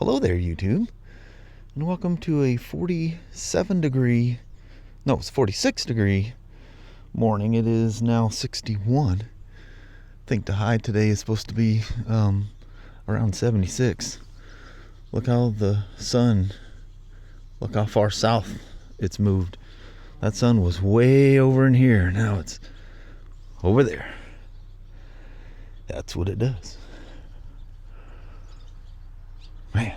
Hello there, YouTube, and welcome to a 46 degree morning. It is now 61. I think the high today is supposed to be around 76. Look how the sun, look how far south it's moved. That sun was way over in here. Now it's over there. That's what it does. Man,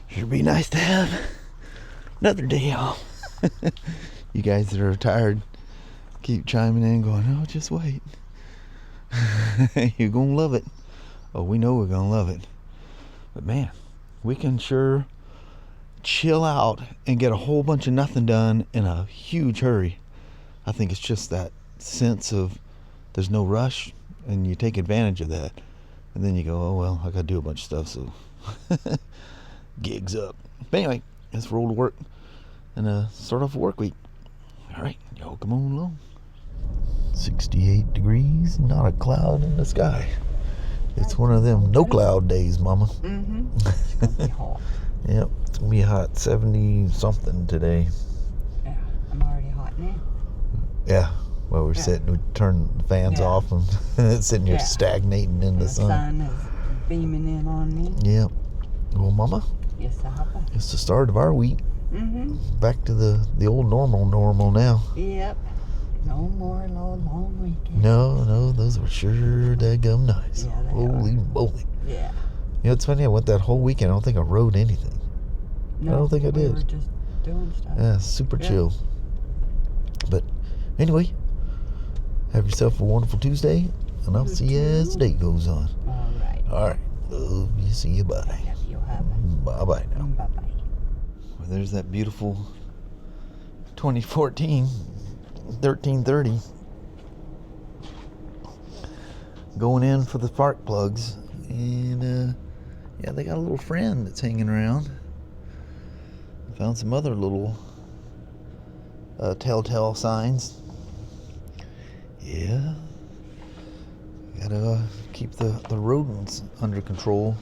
sure be nice to have another day off. You guys that are retired keep chiming in going, oh, just wait. You're gonna love it. Oh, we know we're gonna love it. But man, we can sure chill out and get a whole bunch of nothing done in a huge hurry. I think it's just that sense of there's no rush, and you take advantage of that. And then you go, oh, well, I got to do a bunch of stuff, so gigs up. But anyway, let's roll to work and start off a work week. All right, y'all come on along. 68 degrees, not a cloud in the sky. It's one of them no cloud days, Mama. Mm-hmm. It's going to be hot. Yep, it's going to be hot, 70 something today. Yeah, I'm already hot now. Yeah. Well, we're sitting, we turn the fans off and it's sitting here stagnating in the sun. The sun is beaming in on me. Yep. Well, Mama, Yes, Papa. it's the start of our week. Mm-hmm. Back to the old normal now. Yep. No more long weekend. No, those were sure daggum nice. Yeah, they Holy moly. Yeah. You know, it's funny, I went that whole weekend, I don't think I rode anything. No, I don't think I did. We were just doing stuff. Yeah, super chill. But anyway, have yourself a wonderful Tuesday, and I'll see you as the day goes on. All right. All right. Love you. See you. Bye. Love you, Papa. Bye-bye now. Bye-bye. Well, there's that beautiful 2014 1330 going in for the spark plugs, and yeah, they got a little friend that's hanging around. Found some other little telltale signs. Yeah, gotta keep the rodents under control.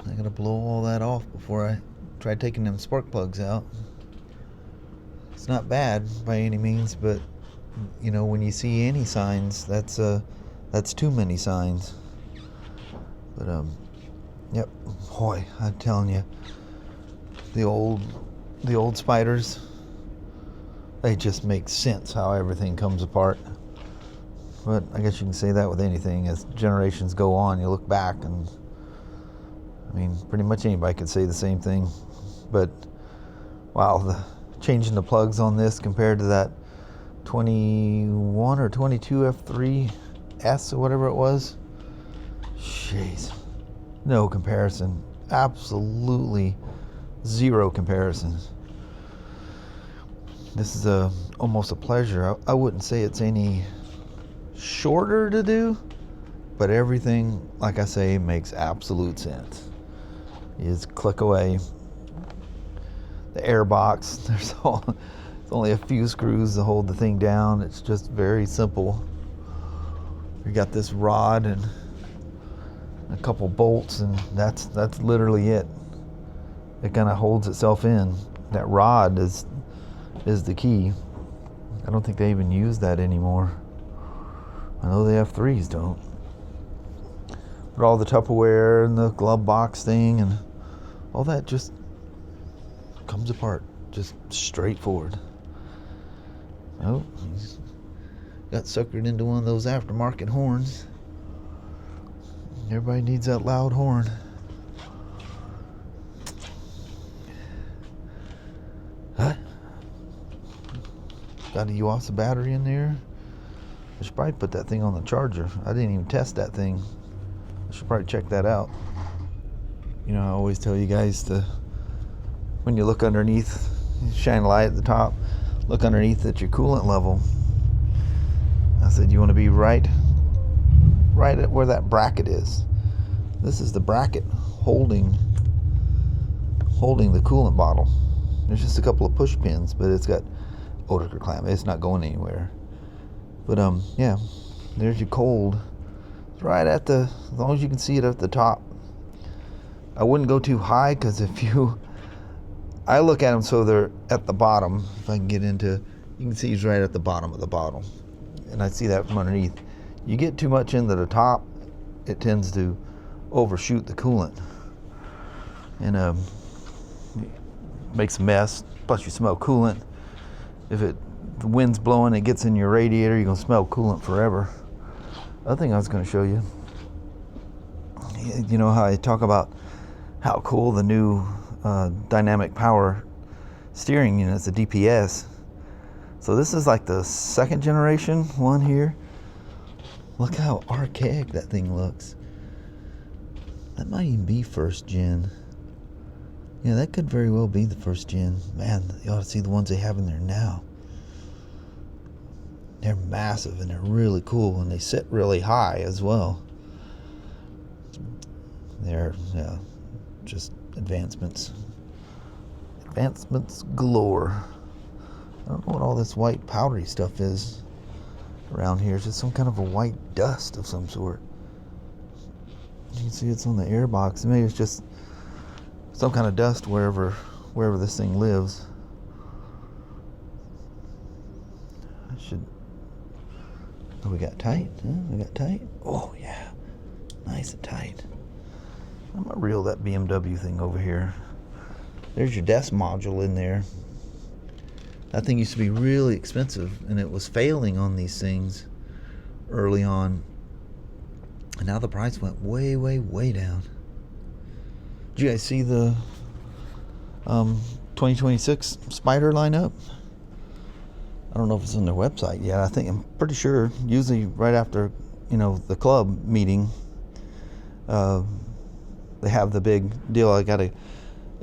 I gotta blow all that off before I try taking them spark plugs out. It's not bad by any means, but you know, when you see any signs, that's too many signs. But yep, boy, I'm telling you, the old Spyders, they just make sense how everything comes apart. But I guess you can say that with anything. As generations go on, you look back, and I mean, pretty much anybody could say the same thing. But wow, changing the plugs on this compared to that 21 or 22 F3S or whatever it was, jeez, no comparison. Absolutely zero comparison. This is almost a pleasure. I wouldn't say it's any shorter to do, but everything, like I say, makes absolute sense. You just click away. The air box, there's only a few screws to hold the thing down. It's just very simple. We got this rod and a couple bolts, and that's literally it. It kind of holds itself in. That rod is the key. I don't think they even use that anymore. I know the F3s don't. But all the Tupperware and the glove box thing and all that just comes apart. Just straightforward. Oh, he's got suckered into one of those aftermarket horns. Everybody needs that loud horn. Huh? Got a Yuasa battery in there. I should probably put that thing on the charger. I didn't even test that thing. I should probably check that out. You know, I always tell you guys to, when you look underneath, shine a light at the top, look underneath at your coolant level. I said you want to be right at where that bracket is. This is the bracket holding the coolant bottle. There's just a couple of push pins, but it's got odor clamp. It's not going anywhere. But yeah, there's your cold. It's right at the, as long as you can see it at the top. I wouldn't go too high, because I look at them so they're at the bottom. If I can get into, you can see he's right at the bottom of the bottle, and I see that from underneath. You get too much into the top, it tends to overshoot the coolant, and makes a mess. Plus, you smell coolant. If the wind's blowing, it gets in your radiator, you're gonna smell coolant forever. Other thing I was gonna show you. You know how I talk about how cool the new dynamic power steering units, the DPS. So this is like the second generation one here. Look how archaic that thing looks. That might even be first gen. Yeah, that could very well be the first gen. Man, you ought to see the ones they have in there now. They're massive and they're really cool, and they sit really high as well. They're, yeah, just advancements. Advancements galore. I don't know what all this white powdery stuff is around here. It's just some kind of a white dust of some sort. You can see it's on the air box. Maybe it's just some kind of dust wherever this thing lives. I should. Oh, we got tight. Huh? We got tight. Oh yeah, nice and tight. I'm gonna reel that BMW thing over here. There's your desk module in there. That thing used to be really expensive, and it was failing on these things early on. And now the price went way, way, way down. Did you guys see the 2026 Spyder lineup? I don't know if it's on their website yet. I'm pretty sure, usually right after, the club meeting, they have the big deal. I got a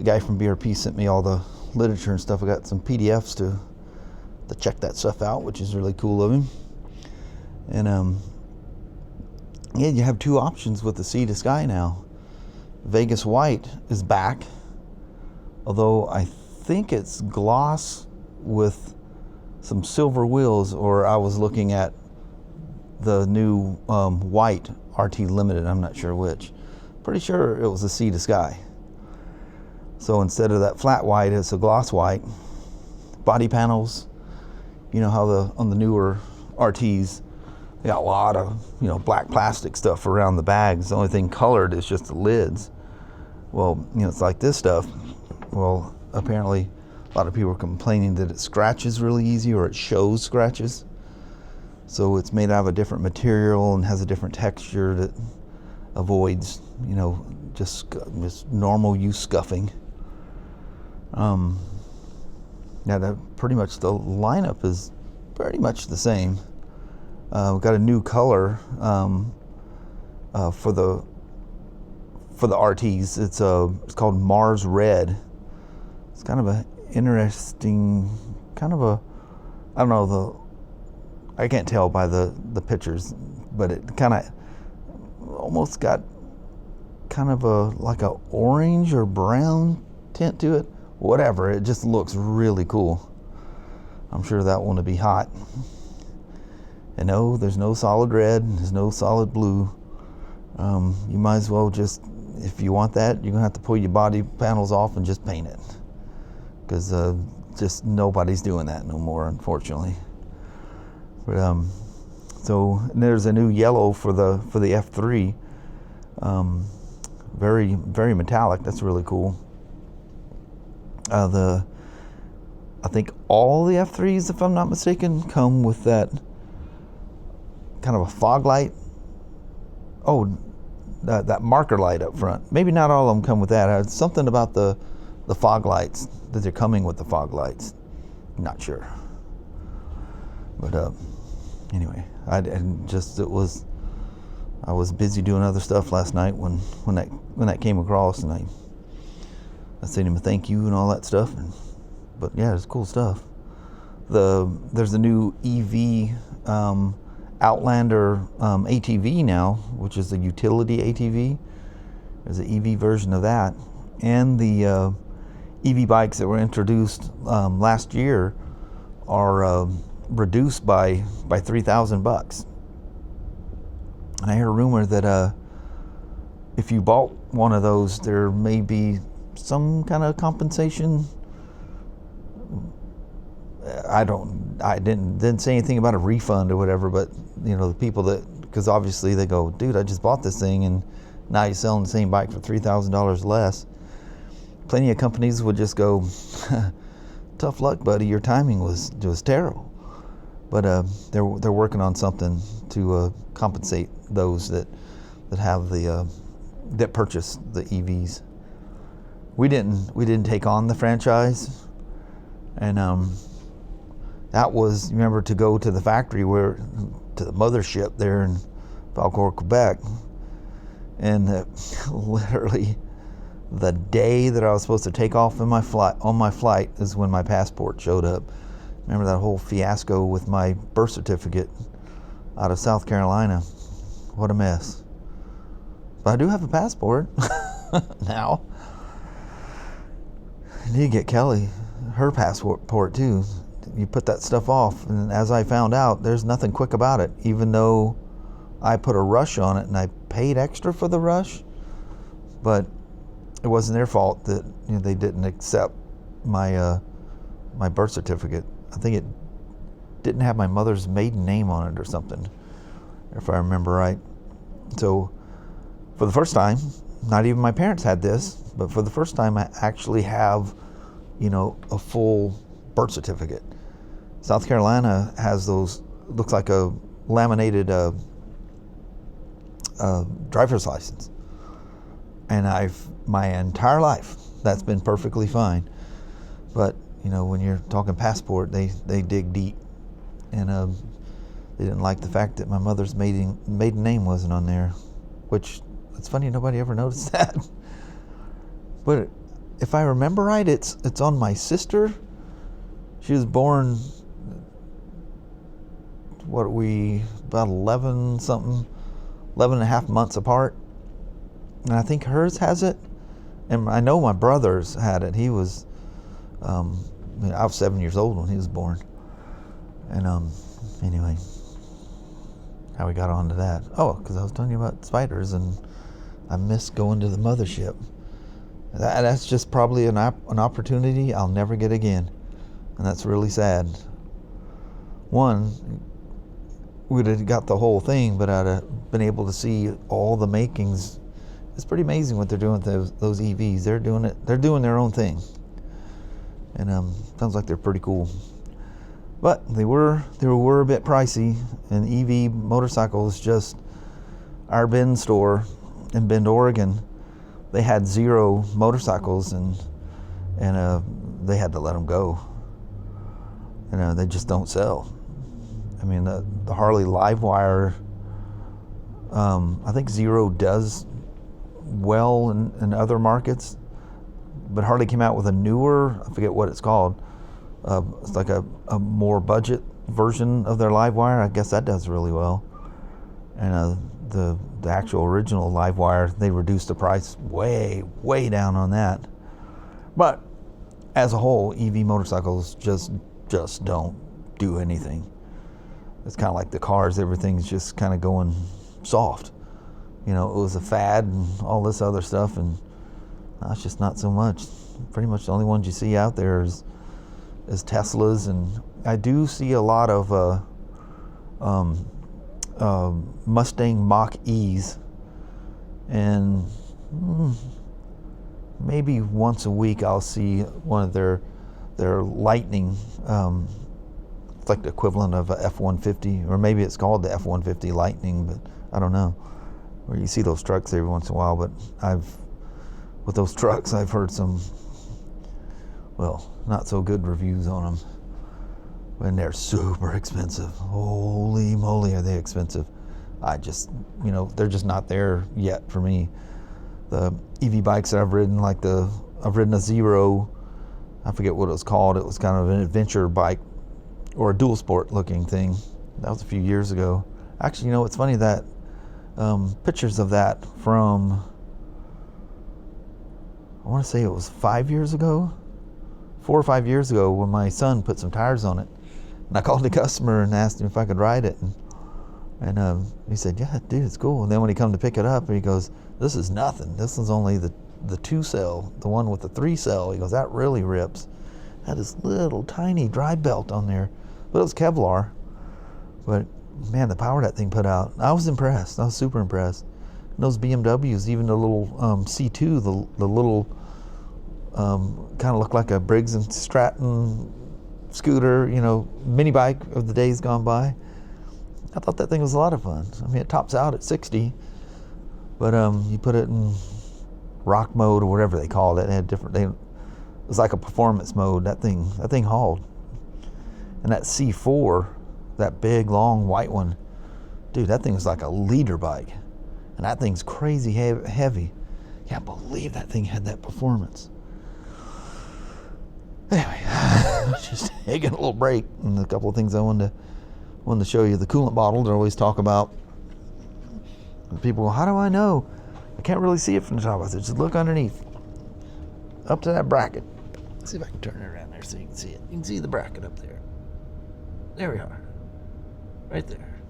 guy from BRP sent me all the literature and stuff. I got some PDFs to check that stuff out, which is really cool of him. And yeah, you have two options with the Sea to Sky now. Vegas White is back, although I think it's gloss with some silver wheels, or I was looking at the new white RT Limited. I'm not sure which. Pretty sure it was a Sea to Sky. So instead of that flat white, it's a gloss white. Body panels, you know how on the newer RTs, they got a lot of black plastic stuff around the bags. The only thing colored is just the lids. Well, it's like this stuff. Well, apparently a lot of people are complaining that it scratches really easy, or it shows scratches. So it's made out of a different material and has a different texture that avoids just normal use scuffing. Now pretty much the lineup is pretty much the same. We've got a new color for the RTs. It's called Mars Red. It's kind of a interesting, I don't know, I can't tell by the pictures, but it kind of almost got kind of like a orange or brown tint to it. Whatever, it just looks really cool. I'm sure that one will be hot. And no, there's no solid red, there's no solid blue. You might as well just, if you want that, you're gonna have to pull your body panels off and just paint it, because just nobody's doing that no more, unfortunately. But so there's a new yellow for the F3. Very, very metallic. That's really cool. I think all the F3s, if I'm not mistaken, come with that kind of a fog light. Oh, that marker light up front. Maybe not all of them come with that. It's something about the fog lights, that they're coming with the fog lights. Not sure. But anyway, I was busy doing other stuff last night when that came across, and I sent him a thank you and all that stuff. But yeah, it's cool stuff. There's a new EV Outlander ATV now, which is a utility ATV. There's an EV version of that, and the EV bikes that were introduced last year are reduced by $3,000. And I heard a rumor that if you bought one of those, there may be some kind of compensation. I didn't say anything about a refund or whatever, but the people that, because obviously they go, dude, I just bought this thing and now you're selling the same bike for $3,000 less. Plenty of companies would just go, tough luck, buddy, your timing was terrible. But they're working on something to compensate those that have that purchase the EVs. We didn't take on the franchise, and that was, remember, to go to the factory to the mothership there in Valcourt, Quebec, and literally the day that I was supposed to take off on my flight is when my passport showed up. Remember that whole fiasco with my birth certificate out of South Carolina? What a mess. But I do have a passport now. I need to get Kelly her passport too. You put that stuff off, and as I found out, there's nothing quick about it. Even though I put a rush on it and I paid extra for the rush, but it wasn't their fault that they didn't accept my my birth certificate. I think it didn't have my mother's maiden name on it or something, if I remember right. So for the first time, not even my parents had this, but for the first time I actually have, a full birth certificate. South Carolina has those, looks like a laminated driver's license. And my entire life, that's been perfectly fine. But, when you're talking passport, they dig deep. And they didn't like the fact that my mother's maiden name wasn't on there, which, it's funny, nobody ever noticed that. But if I remember right, it's on my sister. She was born, about 11 and a half months apart. And I think hers has it. And I know my brother's had it. He was, I was 7 years old when he was born. And anyway, how we got onto that? Oh, because I was telling you about spiders, and I miss going to the mothership. That's just probably an opportunity I'll never get again, and that's really sad. One, we'd have got the whole thing, but I'd have been able to see all the makings. It's pretty amazing what they're doing with those EVs. They're doing their own thing, and sounds like they're pretty cool. But they were a bit pricey. And EV motorcycles, just our Bend store in Bend, Oregon, they had 0 motorcycles, and they had to let them go. They just don't sell. I mean, the Harley Livewire, I think 0 does well in other markets, but Harley came out with a newer, I forget what it's called, it's like a more budget version of their Livewire. I guess that does really well. And the actual original Livewire, they reduced the price way down on that. But as a whole, EV motorcycles just don't do anything. It's kind of like the cars, everything's just kind of going soft. It was a fad and all this other stuff, and it's just not so much. Pretty much the only ones you see out there is Teslas, and I do see a lot of Mustang Mach-E's, and maybe once a week I'll see one of their Lightning. It's like the equivalent of a F-150, or maybe it's called the F-150 Lightning, but I don't know. Where you see those trucks every once in a while, but with those trucks I've heard some, not so good reviews on them. And they're super expensive. Holy moly, are they expensive. I just, they're just not there yet for me. The EV bikes that I've ridden, I've ridden a 0, I forget what it was called. It was kind of an adventure bike, or a dual sport looking thing. That was a few years ago. Actually, it's funny that pictures of that from, I want to say it was 5 years ago, 4 or 5 years ago, when my son put some tires on it. And I called the customer and asked him if I could ride it. And And he said, yeah, dude, it's cool. And then when he come to pick it up, he goes, this is nothing. This is only the 2-cell, the one with the 3-cell. He goes, that really rips. Had this little tiny drive belt on there, but it was Kevlar. But man, the power that thing put out, I was impressed. I was super impressed. And those BMWs, even the little C2, the little kind of looked like a Briggs and Stratton scooter, you know, mini bike of the days gone by. I thought that thing was a lot of fun. I mean, it tops out at 60, but you put it in rock mode or whatever they called it. It had different. It was like a performance mode. That thing hauled. And that C4, that big long white one, dude, that thing was like a leader bike, and that thing's crazy heavy. Can't believe that thing had that performance. Anyway, just taking a little break, and a couple of things I wanted to show you. The coolant bottle that I always talk about. People go, how do I know? I can't really see it from the top. I said, just look underneath, up to that bracket. Let's see if I can turn it around there so you can see it. You can see the bracket up there. There we are, right there.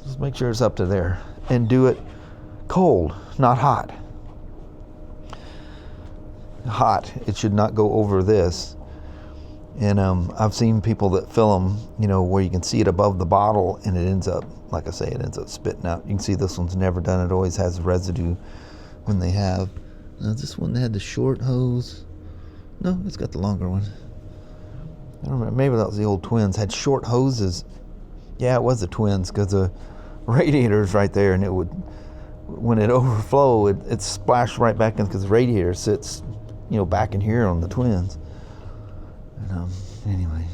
Just make sure it's up to there, and do it cold, not hot. Hot, it should not go over this. And I've seen people that fill them, you know, where you can see it above the bottle, and it ends up, like I say, it ends up spitting out. You can see this one's never done it. Always has residue when they have. Now this one, they had the short hose. No, it's got the longer one. I don't remember, maybe that was the old Twins. Had short hoses. Yeah, it was the Twins, because the radiator's right there, and it would, when it overflow, it splashed right back in, because the radiator sits, you know, back in here on the Twins. And anyway,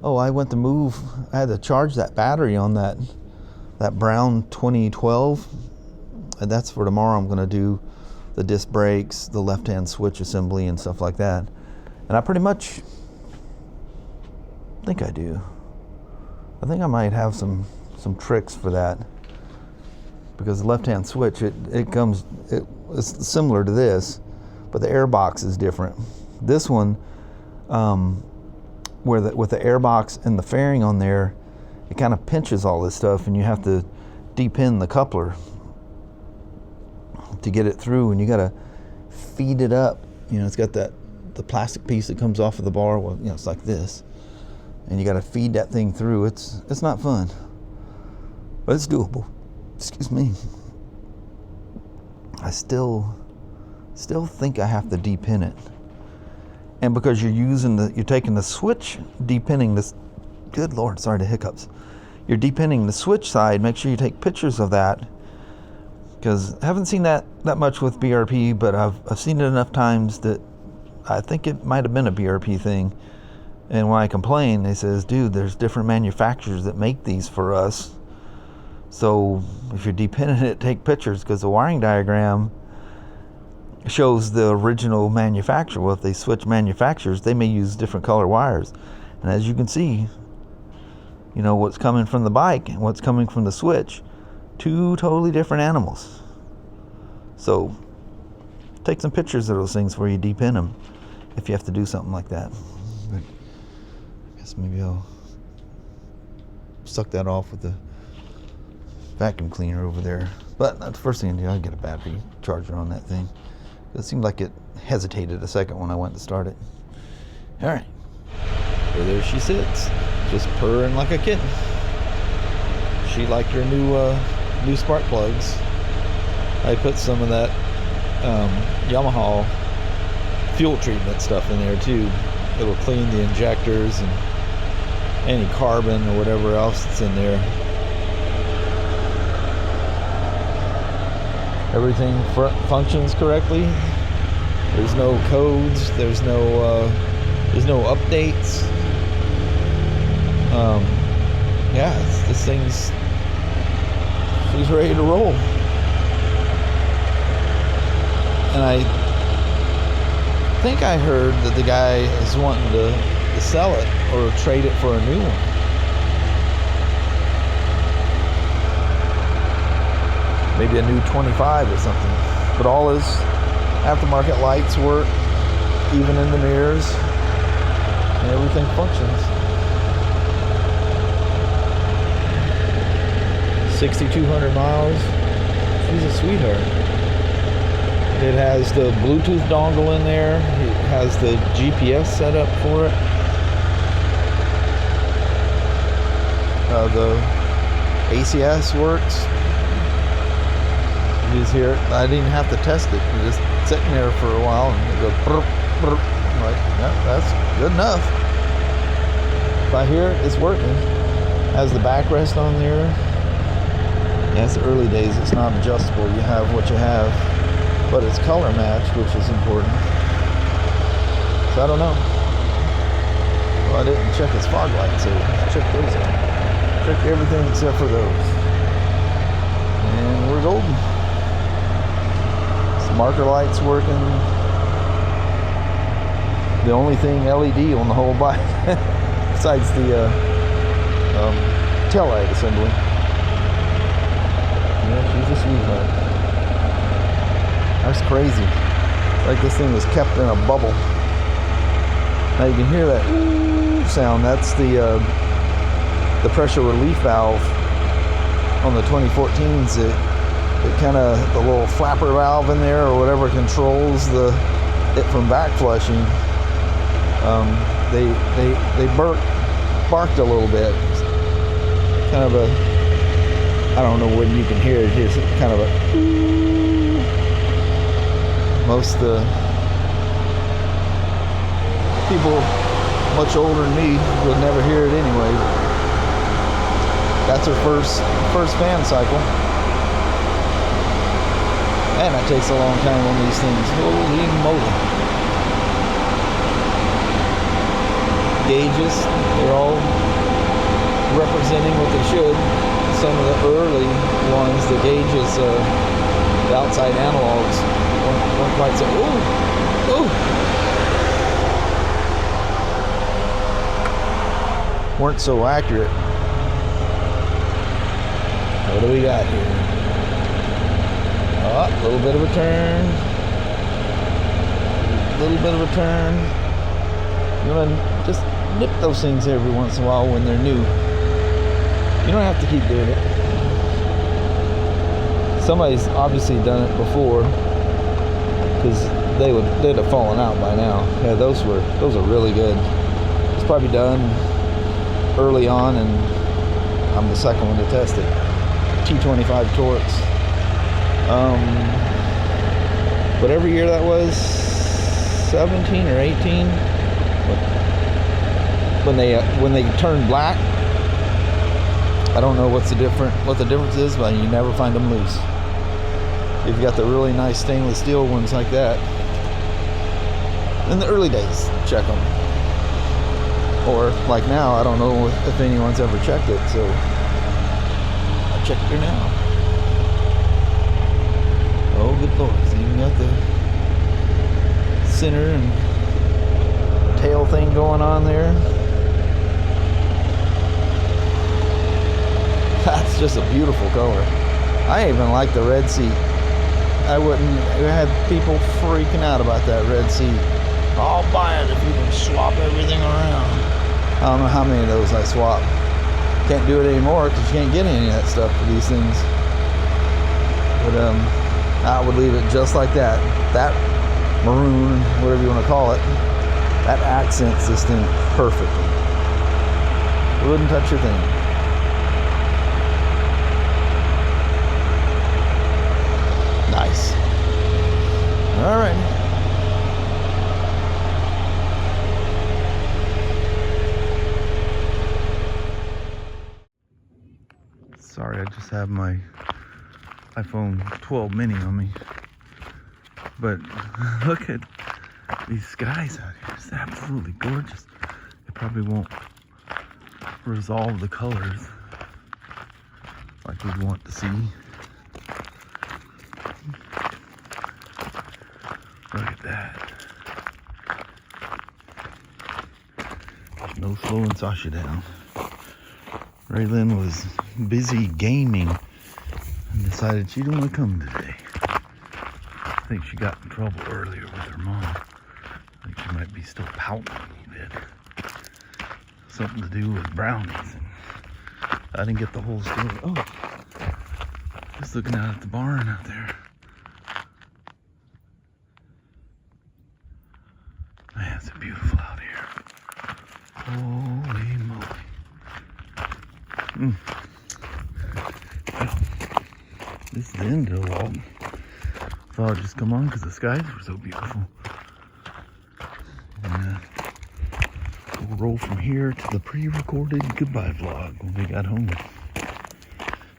oh, I went to move. I had to charge that battery on that brown 2012, and that's for tomorrow. I'm going to do the disc brakes, the left-hand switch assembly, and stuff like that. And I pretty much think I do. I think I might have some tricks for that, because the left-hand switch, it's similar to this, but the air box is different. This one, with the air box and the fairing on there, it kind of pinches all this stuff, and you have to depin the coupler to get it through, and you got to feed it up. You know, it's got the plastic piece that comes off of the bar. Well, you know, it's like this, and you got to feed that thing through. It's not fun, but it's doable. Excuse me. I still think I have to depin it. And because you're taking the switch, depinning this, good Lord, sorry, the hiccups. You're depinning the switch side. Make sure you take pictures of that, because I haven't seen that much with BRP, but I've seen it enough times that I think it might have been a BRP thing. And when I complain, they says, dude, there's different manufacturers that make these for us. So if you're depinning it, take pictures, because the wiring diagram shows the original manufacturer. Well, if they switch manufacturers, they may use different color wires. And as you can see, you know, what's coming from the bike and what's coming from the switch, two totally different animals. So take some pictures of those things where you depin them if you have to do something like that. But I guess maybe I'll suck that off with the vacuum cleaner over there. But that's the first thing I do. I'll get a battery charger on that thing. It seemed like it hesitated a second when I went to start it. All right. So there she sits, just purring like a kitten. She liked her new spark plugs. I put some of that Yamaha fuel treatment stuff in there too. It'll clean the injectors and any carbon or whatever else that's in there. Everything functions correctly. There's no codes. There's no updates. Yeah, this thing's, she's ready to roll. And I think I heard that the guy is wanting to sell it or trade it for a new one. Maybe a new 25 or something. But all his aftermarket lights work, even in the mirrors, and everything functions. 6,200 miles. She's a sweetheart. It has the Bluetooth dongle in there. It has the GPS set up for it. The ACS works. You just hear it. I didn't have to test it. You're just sitting there for a while and it goes brr, brr. I'm like, yeah, that's good enough. If I hear it, it's working. Has the backrest on there. Yeah, it's the early days. It's not adjustable. You have what you have. But it's color matched, which is important. So I don't know. Well, I didn't check his fog lights, so check those out. Check everything except for those. And we're golden. Some marker lights working. The only thing LED on the whole bike, besides the tail light assembly. Yeah, she's a sweetheart. That's crazy. It's like this thing was kept in a bubble. Now you can hear that sound. That's the pressure relief valve on the 2014s. It kind of, the little flapper valve in there or whatever controls it from back flushing. They barked a little bit. Kind of a, I don't know when you can hear it. It's kind of a. Most people much older than me would never hear it anyway. That's her first fan cycle. Man, that takes a long time on these things. Holy moly. Gauges, they're all representing what they should. Some of the early ones, the gauges, the outside analogs, weren't quite so, weren't so accurate. What do we got here? Oh, a little bit of a turn. Little bit of a turn. You want to just nip those things every once in a while when they're new. You don't have to keep doing it. Somebody's obviously done it before, because they'd have fallen out by now. Yeah, those are really good. It's probably done early on, and I'm the second one to test it. T25 Torx. Whatever year that was, 17 or 18, when they turned black. I don't know what the difference is, but you never find them loose. If you got the really nice stainless steel ones like that, in the early days, check them. Or like now, I don't know if anyone's ever checked it, so I checked her now. Oh, good Lord! So you got the center and tail thing going on there. That's just a beautiful color. I even like the red seat. I had people freaking out about that red seat. I'll buy it if you can swap everything around. I don't know how many of those I swapped. Can't do it anymore because you can't get any of that stuff for these things. But I would leave it just like that. That maroon, whatever you want to call it, that accents this thing perfectly. Wouldn't touch a thing. Nice. All right. Sorry, I just have my iPhone 12 mini on me. But look at these skies out here. It's absolutely gorgeous. It probably won't resolve the colors like we'd want to see. Look at that. No slowing Sasha down. Raelynn was busy gaming and decided she didn't want to come today. I think she got in trouble earlier with her mom. I think she might be still pouting a little bit. Something to do with brownies. And I didn't get the whole story. Oh, Just looking out at the barn out there. Man, it's beautiful out here. Holy moly. Well, this is the end of the walk. Thought I'd just come on because the skies were so beautiful. And we'll roll from here to the pre-recorded goodbye vlog when we got home.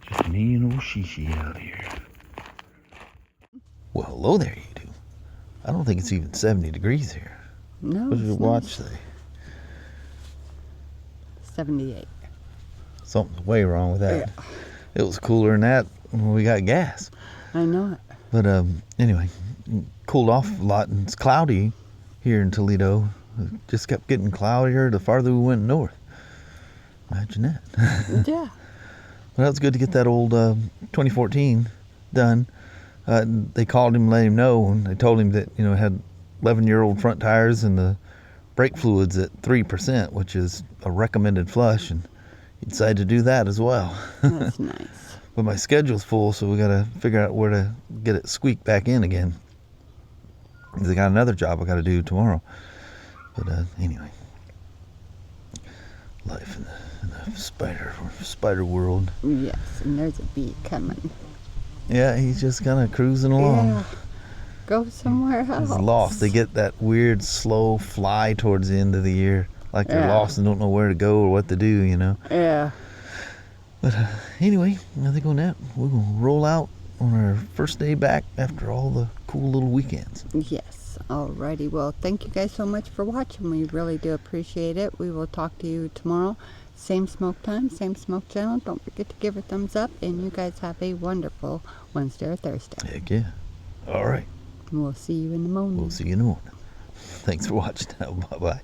Just me and old Shishi out here. Well, hello there, you two. I don't think it's even 70 degrees here. No. What did your watch say? 78. Something's way wrong with that. Yeah. It was cooler than that when we got gas. I know it. But anyway, cooled off a lot, and it's cloudy here in Toledo. It just kept getting cloudier the farther we went north. Imagine that. Yeah. Well, it was good to get that old 2014 done. They called him, let him know, and they told him that it had 11-year-old front tires and the brake fluids at 3%, which is a recommended flush, and he decided to do that as well. That's nice. But my schedule's full, so we got to figure out where to get it squeaked back in again. Because I got another job I got to do tomorrow. But anyway, life in the spider world. Yes, and there's a bee coming. Yeah, he's just kind of cruising along. Yeah. Go somewhere else. He's lost. They get that weird, slow fly towards the end of the year. Like they're lost and don't know where to go or what to do, Yeah. But anyway, I think on that, we're going to roll out on our first day back after all the cool little weekends. Yes. Alrighty. Well, thank you guys so much for watching. We really do appreciate it. We will talk to you tomorrow. Same smoke time, same smoke channel. Don't forget to give a thumbs up. And you guys have a wonderful Wednesday or Thursday. Heck yeah. All right. We'll see you in the morning. We'll see you in the morning. Thanks for watching. Bye-bye.